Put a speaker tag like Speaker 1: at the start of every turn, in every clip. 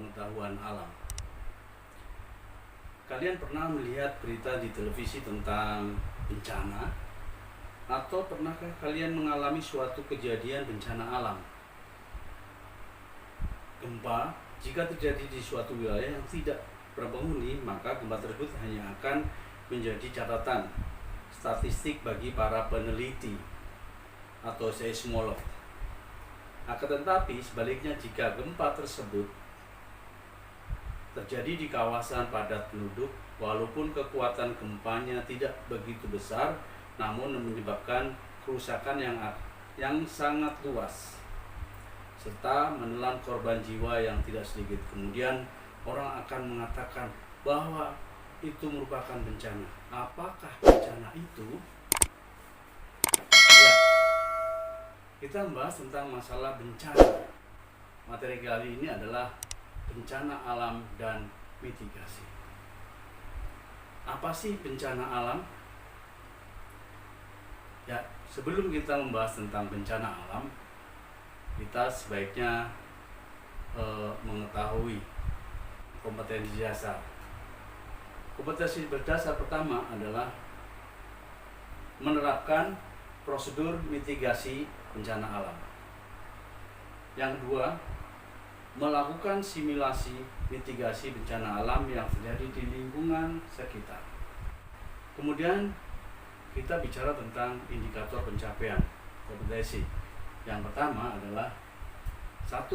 Speaker 1: pengetahuan alam. Kalian pernah melihat berita di televisi tentang bencana? Atau pernahkah kalian mengalami suatu kejadian bencana alam? Gempa, jika terjadi di suatu wilayah yang tidak berpenghuni, maka gempa tersebut hanya akan menjadi catatan statistik bagi para peneliti atau seismolog. Akan tetapi sebaliknya, jika gempa tersebut terjadi di kawasan padat penduduk, walaupun kekuatan gempanya tidak begitu besar, namun menyebabkan kerusakan yang sangat luas serta menelan korban jiwa yang tidak sedikit. Kemudian orang akan mengatakan bahwa itu merupakan bencana. Apakah bencana itu? Ya, kita membahas tentang masalah bencana. Materi kali ini adalah bencana alam dan mitigasi. Apa sih bencana alam? Ya, sebelum kita membahas tentang bencana alam, kita sebaiknya mengetahui kompetensi dasar. Kompetensi berdasar pertama adalah menerapkan prosedur mitigasi bencana alam. Yang kedua, melakukan simulasi mitigasi bencana alam yang terjadi di lingkungan sekitar. Kemudian kita bicara tentang indikator pencapaian kompetensi. Yang pertama adalah 1.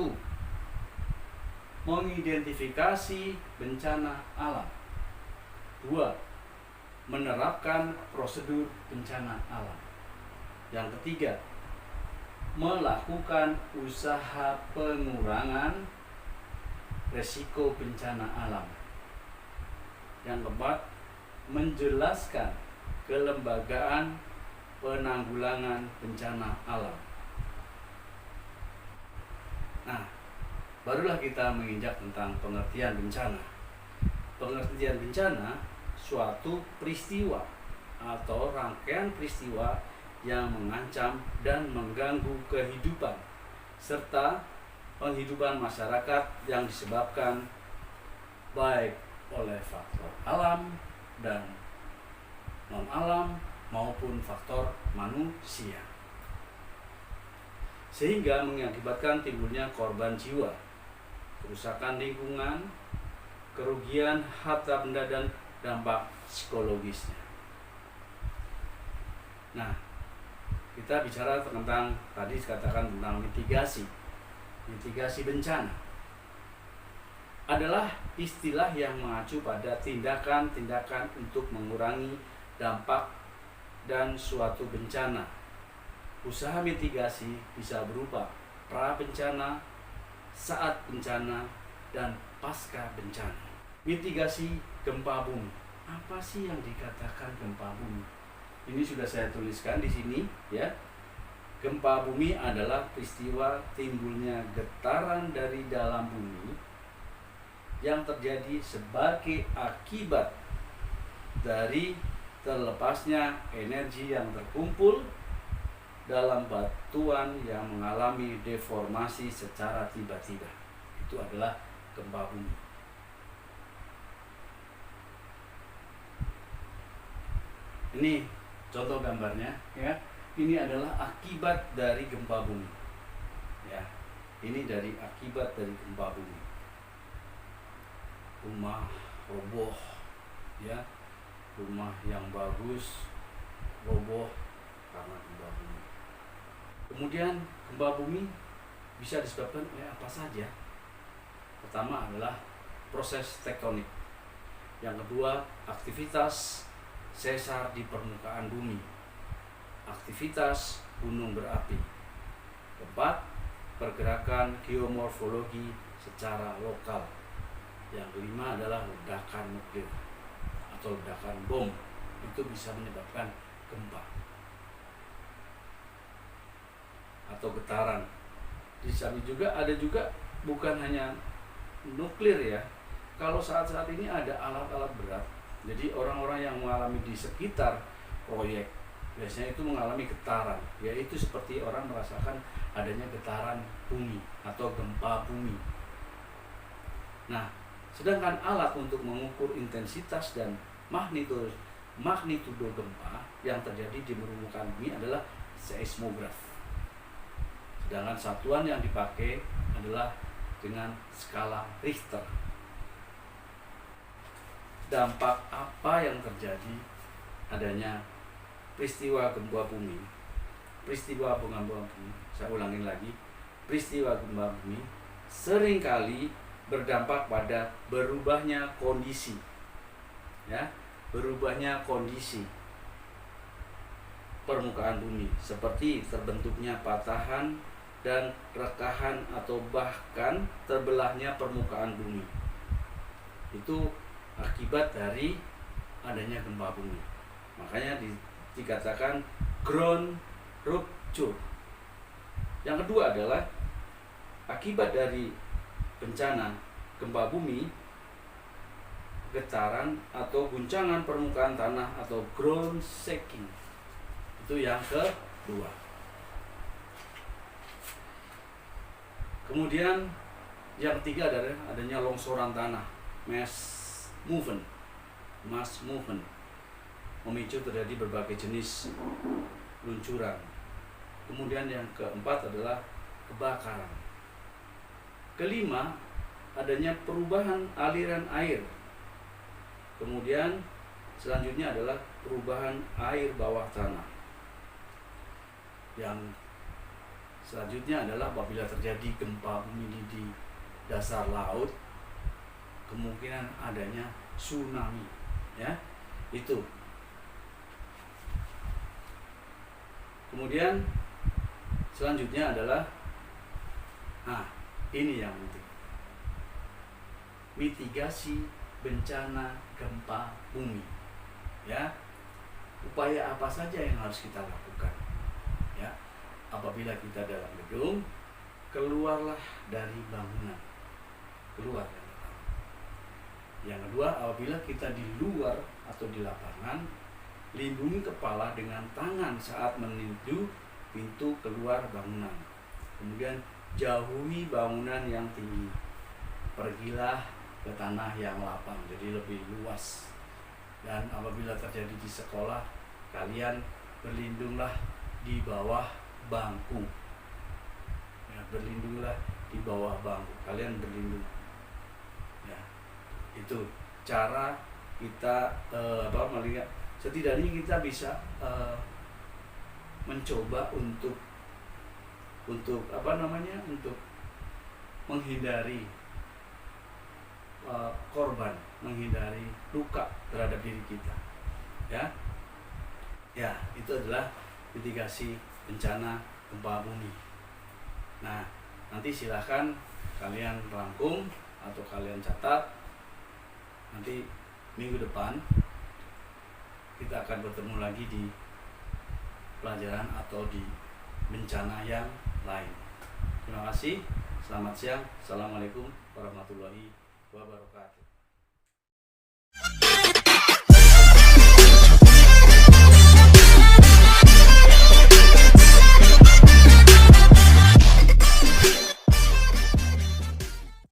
Speaker 1: Mengidentifikasi bencana alam. 2. Menerapkan prosedur bencana alam. Yang ketiga, melakukan usaha pengurangan resiko bencana alam. Yang keempat, menjelaskan kelembagaan penanggulangan bencana alam. Nah, barulah kita menginjak tentang pengertian bencana. Pengertian bencana suatu peristiwa atau rangkaian peristiwa yang mengancam dan mengganggu kehidupan serta penghidupan masyarakat yang disebabkan baik oleh faktor alam dan non-alam maupun faktor manusia, sehingga mengakibatkan timbulnya korban jiwa, kerusakan lingkungan, kerugian harta benda, dan dampak psikologisnya. Nah, kita bicara tentang tadi dikatakan tentang mitigasi. Mitigasi bencana adalah istilah yang mengacu pada tindakan-tindakan untuk mengurangi dampak dan suatu bencana. Usaha mitigasi bisa berupa pra bencana, saat bencana, dan pasca bencana. Mitigasi gempa bumi. Apa sih yang dikatakan gempa bumi? Ini sudah saya tuliskan di sini, ya. Gempa bumi adalah peristiwa timbulnya getaran dari dalam bumi yang terjadi sebagai akibat dari terlepasnya energi yang terkumpul dalam batuan yang mengalami deformasi secara tiba-tiba. Itu adalah gempa bumi. Ini contoh gambarnya, ya. Ini adalah akibat dari gempa bumi. Ya. Ini dari akibat dari gempa bumi. Rumah roboh, ya. Rumah yang bagus roboh karena gempa bumi. Kemudian gempa bumi bisa disebabkan oleh apa saja? Pertama adalah proses tektonik. Yang kedua, aktivitas sesar di permukaan bumi, aktivitas gunung berapi. Keempat, pergerakan geomorfologi secara lokal. Yang kelima adalah ledakan nuklir atau ledakan bom. Itu bisa menyebabkan gempa atau getaran. Di samping juga ada juga bukan hanya nuklir, ya. Kalau saat-saat ini ada alat-alat berat. Jadi orang-orang yang mengalami di sekitar proyek biasanya itu mengalami getaran, yaitu seperti orang merasakan adanya getaran bumi atau gempa bumi. Nah, sedangkan alat untuk mengukur intensitas dan magnitudo gempa yang terjadi di permukaan bumi adalah seismograf. Sedangkan satuan yang dipakai adalah dengan skala Richter. Dampak apa yang terjadi adanya peristiwa gempa bumi? Peristiwa gempa bumi, saya ulangin lagi, peristiwa gempa bumi seringkali berdampak pada berubahnya kondisi, ya, berubahnya kondisi permukaan bumi, seperti terbentuknya patahan dan rekahan atau bahkan terbelahnya permukaan bumi. Itu akibat dari adanya gempa bumi. Makanya dikatakan ground rupture. Yang kedua adalah akibat dari bencana gempa bumi, getaran atau guncangan permukaan tanah atau ground shaking. Itu yang kedua. Kemudian yang ketiga adalah adanya longsoran tanah, mass movement, memicu terjadi berbagai jenis luncuran. Kemudian yang keempat adalah kebakaran. Kelima, adanya perubahan aliran air. Kemudian selanjutnya adalah perubahan air bawah tanah. Yang selanjutnya adalah apabila terjadi gempa bumi di dasar laut, kemungkinan adanya tsunami, ya. Itu. Kemudian selanjutnya adalah ini yang penting. Mitigasi bencana gempa bumi. Ya. Upaya apa saja yang harus kita lakukan? Ya. Apabila kita dalam gedung, keluarlah dari bangunan. Keluar. Yang kedua, apabila kita di luar atau di lapangan, lindungi kepala dengan tangan saat menuju pintu keluar bangunan. Kemudian jauhi bangunan yang tinggi. Pergilah ke tanah yang lapang, jadi lebih luas. Dan apabila terjadi di sekolah, kalian berlindunglah di bawah bangku. Ya, berlindunglah di bawah bangku. Kalian berlindung. Ya, itu cara kita melihat. Setidaknya kita bisa mencoba untuk menghindari korban, menghindari luka terhadap diri kita. Ya, itu adalah mitigasi bencana gempa bumi. Nah, nanti silahkan kalian rangkum atau kalian catat. Nanti minggu depan kita akan bertemu lagi di pelajaran atau di bencana yang lain. Terima kasih. Selamat siang. Assalamualaikum warahmatullahi wabarakatuh.